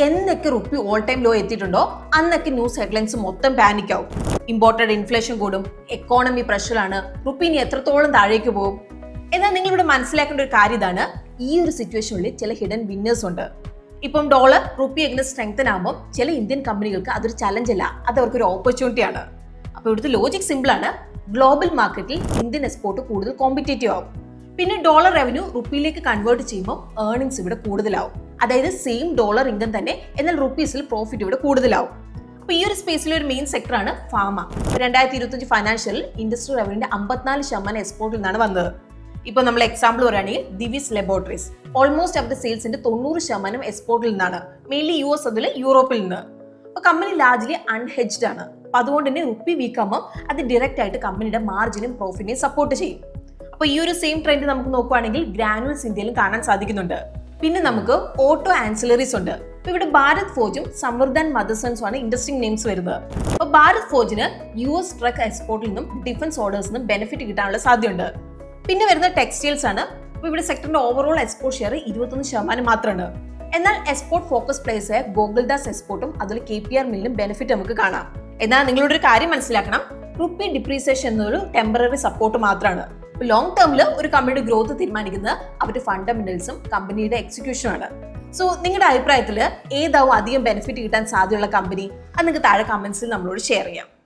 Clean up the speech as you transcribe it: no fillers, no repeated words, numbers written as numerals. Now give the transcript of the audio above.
എന്നൊക്കെ rupee all time law എത്തിയിട്ടുണ്ടോ അന്നൊക്കെ news headlines മൊത്തം പാനിക് ആവും. ഇമ്പോർട്ടഡ് ഇൻഫ്ലേഷൻ കൂടും, എക്കോണമി പ്രഷറാണ്, റുപ്പി ഇനി എത്രത്തോളം താഴേക്ക് പോകും. എന്നാൽ നിങ്ങളിവിടെ മനസ്സിലാക്കേണ്ട ഒരു കാര്യം ഇതാണ്, ഈ ഒരു സിറ്റുവേഷനിൽ ചില ഹിഡൻ വിന്നേഴ്സ് ഉണ്ട്. ഇപ്പം ഡോളർ റുപ്പി എങ്ങനെ സ്ട്രെങ്തൻ ആകുമ്പോൾ ചില ഇന്ത്യൻ കമ്പനികൾക്ക് അതൊരു ചലഞ്ച് അല്ല, അത് അവർക്കൊരു ഓപ്പർച്യൂണിറ്റി ആണ്. അപ്പോൾ ഇവിടുത്തെ ലോജിക് സിമ്പിൾ ആണ്. ഗ്ലോബൽ മാർക്കറ്റിൽ ഇന്ത്യൻ എക്സ്പോർട്ട് കൂടുതൽ കോമ്പറ്റേറ്റീവ് ആവും. പിന്നെ ഡോളർ റവന്യൂ റുപ്പിയിലേക്ക് കൺവേർട്ട് ചെയ്യുമ്പോൾ ഏർണിങ്സ് ഇവിടെ കൂടുതലാവും. അതായത് സെയിം ഡോളർ ഇൻകം തന്നെ എന്നാൽ റുപ്പീസിൽ പ്രോഫിറ്റ് ഇവിടെ കൂടുതലാവും. അപ്പോൾ ഈ ഒരു സ്പേസിലെ ഒരു മെയിൻ സെക്ടറാണ് ഫാർമ. 2025 ഫൈനാൻഷ്യലിൽ ഇൻഡസ്ട്രി റവന്യൂന്റെ 54% എക്സ്പോർട്ടിൽ നിന്നാണ് വന്നത്. ഇപ്പോൾ നമ്മൾ എക്സാമ്പിൾ പറയുകയാണെങ്കിൽ ദിവിസ് ലബോറട്ടറീസ് ഓൾമോസ്റ്റ് അവരുടെ സെയിൽസിന്റെ 90% എക്സ്പോർട്ടിൽ നിന്നാണ്, മെയിൻലി US അതിൽ യൂറോപ്പിൽ നിന്ന്. അപ്പോൾ കമ്പനി ലാർജ്ലി അൺഹെഡ്ജ്ഡ് ആണ്. അപ്പോൾ അതുകൊണ്ട് തന്നെ റുപ്പി വീക്കാകുമ്പോൾ അത് ഡയറക്റ്റ് ആയിട്ട് കമ്പനിയുടെ മാർജിനും പ്രോഫിറ്റിനെയും സപ്പോർട്ട് ചെയ്യും. അപ്പോൾ ഈ ഒരു സെയിം ട്രെൻഡ് നമുക്ക് നോക്കുകയാണെങ്കിൽ ഗ്രാനുവൽസ് ഇന്ത്യയിലും കാണാൻ സാധിക്കുന്നുണ്ട്. പിന്നെ നമുക്ക് ഓട്ടോ ആൻസിലറീസ് ഉണ്ട്. അപ്പോൾ ഇവിടെ ഭാരത് ഫോർജും സമൃദ്ധ ആൻഡ് മദർസൺസും ആണ് ഇൻട്രസ്റ്റിംഗ് നെയിംസ് വരുന്നത്. അപ്പോൾ ഭാരത് ഫോർജിന് US ട്രക്ക് എക്സ്പോർട്ടിൽ നിന്നും ഡിഫൻസ് ഓർഡേഴ്സിൽ നിന്നും ബെനിഫിറ്റ് കിട്ടാനുള്ള സാധ്യതയുണ്ട്. പിന്നെ വരുന്ന ടെക്സ്റ്റൈൽസ് ആണ്. അപ്പോൾ ഇവിടെ സെക്ടറിന്റെ ഓവറോൾ എക്സ്പോർട്ട് ഷെയർ 21% മാത്രമാണ്. എന്നാൽ എക്സ്പോർട്ട് ഫോക്കസ് പ്ലേസ് ആയ ഗോകുൽദാസ് എക്സ്പോർട്ടും അതുപോലെ KPR മില്ലിനും ബെനിഫിറ്റ് നമുക്ക് കാണാം. എന്നാൽ നിങ്ങളോട് ഒരു കാര്യം മനസ്സിലാക്കണം, റുപ്പി ഡിപ്രീസിയേഷൻ എന്നൊരു ടെമ്പററി സപ്പോർട്ട് മാത്രമാണ്. ലോങ് ടേമിൽ ഒരു കമ്പനിയുടെ ഗ്രോത്ത് തീരുമാനിക്കുന്നത് അവരുടെ ഫണ്ടമെന്റൽസും കമ്പനിയുടെ എക്സിക്യൂഷനും ആണ്. സോ നിങ്ങളുടെ അഭിപ്രായത്തിൽ ഏതാവും അധികം ബെനിഫിറ്റ് കിട്ടാൻ സാധ്യതയുള്ള കമ്പനി, അത് നിങ്ങൾക്ക് താഴെ കമന്റ്സിൽ നമ്മളോട് ഷെയർ ചെയ്യാം.